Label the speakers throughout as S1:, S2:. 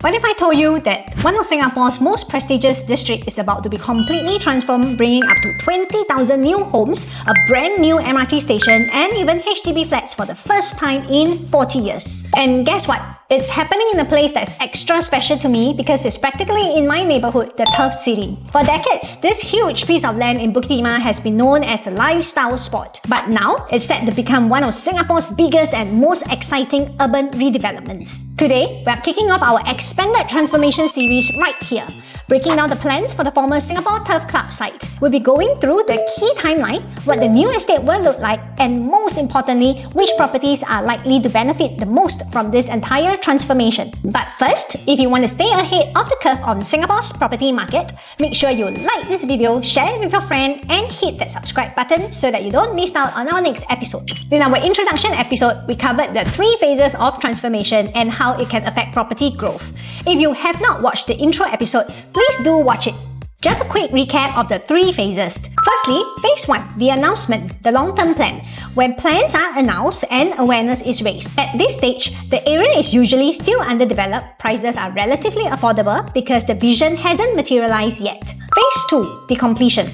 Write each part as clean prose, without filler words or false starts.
S1: What if I told you that one of Singapore's most prestigious districts is about to be completely transformed, bringing up to 20,000 new homes, a brand new MRT station, and even HDB flats for the first time in 40 years? And guess what? It's happening in a place that's extra special to me because it's practically in my neighborhood, the Turf City. For decades, this huge piece of land in Bukit Timah has been known as the lifestyle spot. But now, it's set to become one of Singapore's biggest and most exciting urban redevelopments. Today, we're kicking off our expanded transformation series right here, breaking down the plans for the former Singapore Turf Club site. We'll be going through the key timeline, what the new estate will look like, and most importantly, which properties are likely to benefit the most from this entire transformation. But first, if you want to stay ahead of the curve on Singapore's property market, make sure you like this video, share it with your friend, and hit that subscribe button so that you don't miss out on our next episode. In our introduction episode, we covered the 3 phases of transformation and how it can affect property growth. If you have not watched the intro episode, please do watch it. Just a quick recap of the 3 phases. Firstly, phase 1, the announcement, the long-term plan, when plans are announced and awareness is raised. At this stage, the area is usually still underdeveloped, prices are relatively affordable because the vision hasn't materialized yet. Phase 2, the completion,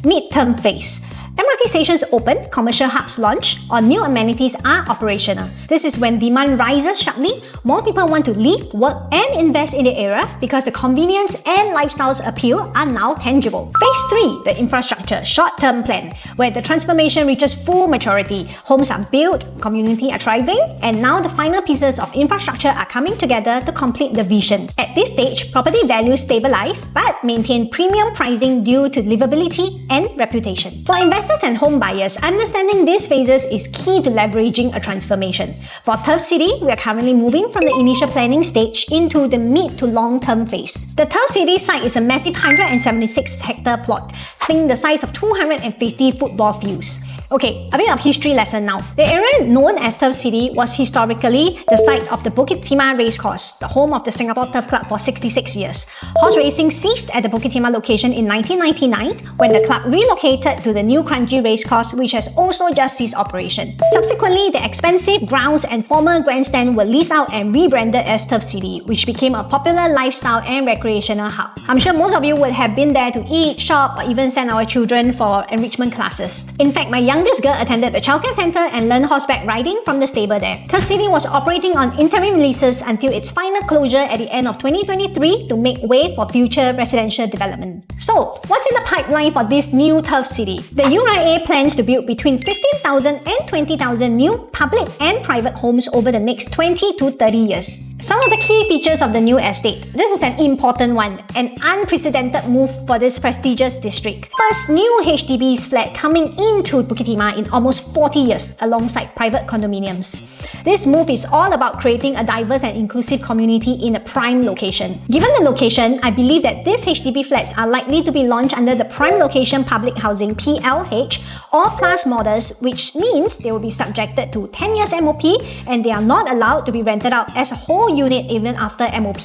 S1: mid-term phase. MRT stations open, commercial hubs launch, or new amenities are operational. This is when demand rises sharply, more people want to live, work, and invest in the area because the convenience and lifestyles appeal are now tangible. Phase 3, the infrastructure, short-term plan, where the transformation reaches full maturity. Homes are built, community are thriving, and now the final pieces of infrastructure are coming together to complete the vision. At this stage, property values stabilize but maintain premium pricing due to livability and reputation. For investors and home buyers, understanding these phases is key to leveraging a transformation. For Turf City, we are currently moving from the initial planning stage into the mid to long-term phase. The Turf City site is a massive 176-hectare plot, think the size of 250 football fields. Okay, a bit of history lesson now. The area known as Turf City was historically the site of the Bukit Timah racecourse, the home of the Singapore Turf Club for 66 years. Horse racing ceased at the Bukit Timah location in 1999 when the club relocated to the new Kranji racecourse, which has also just ceased operation. Subsequently, the expensive grounds and former grandstand were leased out and rebranded as Turf City, which became a popular lifestyle and recreational hub. I'm sure most of you would have been there to eat, shop, or even send our children for enrichment classes. In fact, my youngest girl attended the childcare center and learned horseback riding from the stable there. Turf City was operating on interim leases until its final closure at the end of 2023 to make way for future residential development. So, what's in the pipeline for this new Turf City? The URA plans to build between 15,000 and 20,000 new public and private homes over the next 20 to 30 years. Some of the key features of the new estate. This is an important one, an unprecedented move for this prestigious district. First new HDB's flat coming into Bukit Timah in almost 40 years alongside private condominiums. This move is all about creating a diverse and inclusive community in a prime location. Given the location, I believe that these HDB flats are likely to be launched under the Prime Location Public Housing PLH or Plus models, which means they will be subjected to 10 years MOP and they are not allowed to be rented out as a whole unit even after MOP.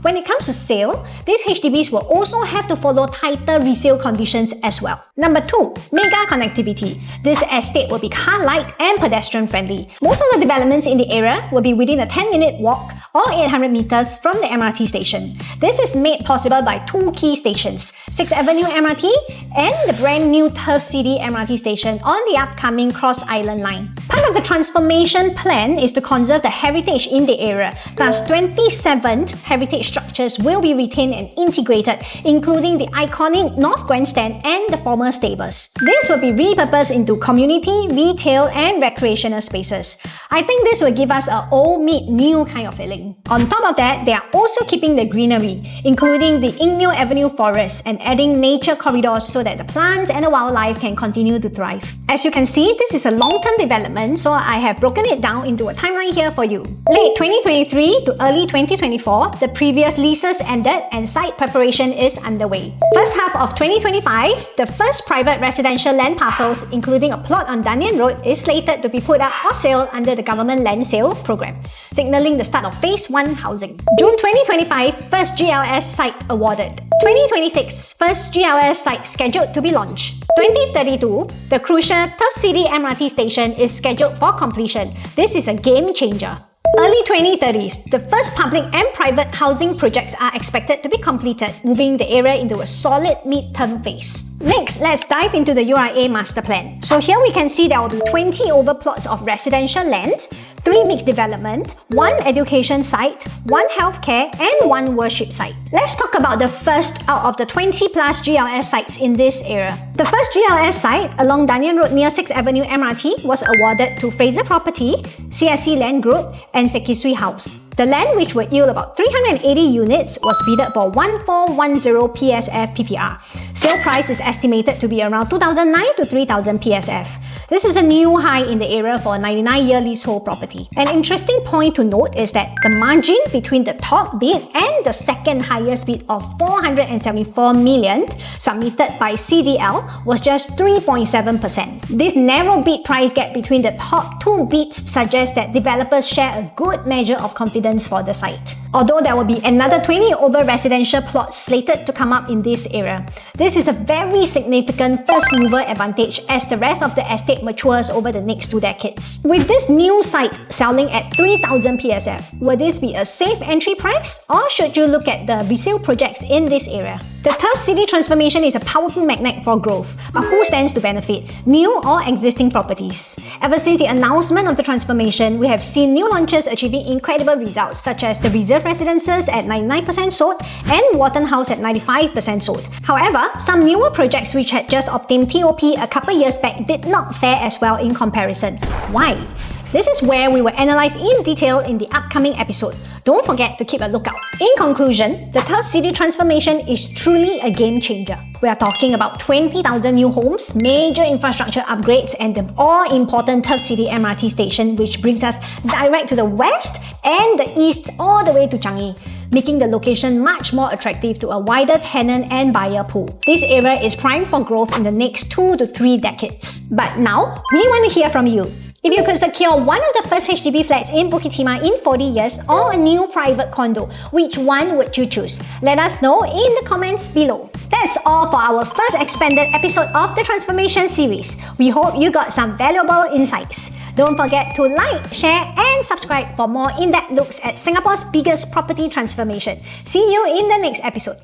S1: When it comes to sale, these HDBs will also have to follow tighter resale conditions as well. Number 2, mega connectivity. This estate will be car-lite and pedestrian-friendly. Most of the developments in the area will be within a 10-minute walk or 800 meters from the MRT station. This is made possible by 2 key stations, 6th Avenue MRT and the brand new Turf City MRT station on the upcoming Cross Island line. Part of the transformation plan is to conserve the heritage in the area. Thus, 27 heritage structures will be retained and integrated, including the iconic North Grandstand and the former stables. This will be repurposed into community, retail, and recreational spaces. I think this will give us an old meet new kind of feeling. On top of that, they are also keeping the greenery, including the Inyo Avenue forest and adding nature corridors so that the plants and the wildlife can continue to thrive. As you can see, this is a long-term development, so I have broken it down into a timeline here for you. Late 2023 to early 2024, the previous leases ended and site preparation is underway. First half of 2025, the first private residential land parcels, including a plot on Danyan Road, is slated to be put up for sale under the government land sale program, signaling the start of phase 1 housing. June 2025, first GLS site awarded. 2026, first GLS site scheduled to be launched. 2032, the crucial Turf City MRT station is scheduled for completion. This is a game changer. Early 2030s, the first public and private housing projects are expected to be completed, moving the area into a solid mid-term phase. Next, let's dive into the URA Master Plan. So here we can see there will be 20 over plots of residential land, 3 mixed development, 1 education site, 1 healthcare, and 1 worship site. Let's talk about the first out of the 20 plus GLS sites in this area. The first GLS site along Danyan Road near 6th Avenue MRT was awarded to Fraser Property, CSC Land Group, and Sekisui House. The land, which would yield about 380 units, was bidded for 1410 PSF PPR. Sale price is estimated to be around 2,009 to 3,000 PSF. This is a new high in the area for a 99-year leasehold property. An interesting point to note is that the margin between the top bid and the second highest bid of 474 million submitted by CDL was just 3.7%. This narrow bid price gap between the top 2 bids suggests that developers share a good measure of confidence for the site. Although there will be another 20 over residential plots slated to come up in this area, this is a very significant first mover advantage as the rest of the estate matures over the next 2 decades. With this new site selling at 3,000 PSF, will this be a safe entry price, or should you look at the resale projects in this area? The Turf City transformation is a powerful magnet for growth, but who stands to benefit? New or existing properties? Ever since the announcement of the transformation, we have seen new launches achieving incredible results, such as the Reserve Residences at 99% sold and Wharton House at 95% sold. However, some newer projects which had just obtained TOP a couple years back did not fare as well in comparison. Why? This is where we will analyze in detail in the upcoming episode. Don't forget to keep a lookout. In conclusion, the Turf City transformation is truly a game changer. We are talking about 20,000 new homes, major infrastructure upgrades, and the all-important Turf City MRT station, which brings us direct to the west and the east all the way to Changi, making the location much more attractive to a wider tenant and buyer pool. This area is primed for growth in the next 2 to 3 decades. But now, we want to hear from you. If you could secure one of the first HDB flats in Bukit Timah in 40 years or a new private condo, which one would you choose? Let us know in the comments below. That's all for our first expanded episode of the Transformation series. We hope you got some valuable insights. Don't forget to like, share, and subscribe for more in-depth looks at Singapore's biggest property transformation. See you in the next episode.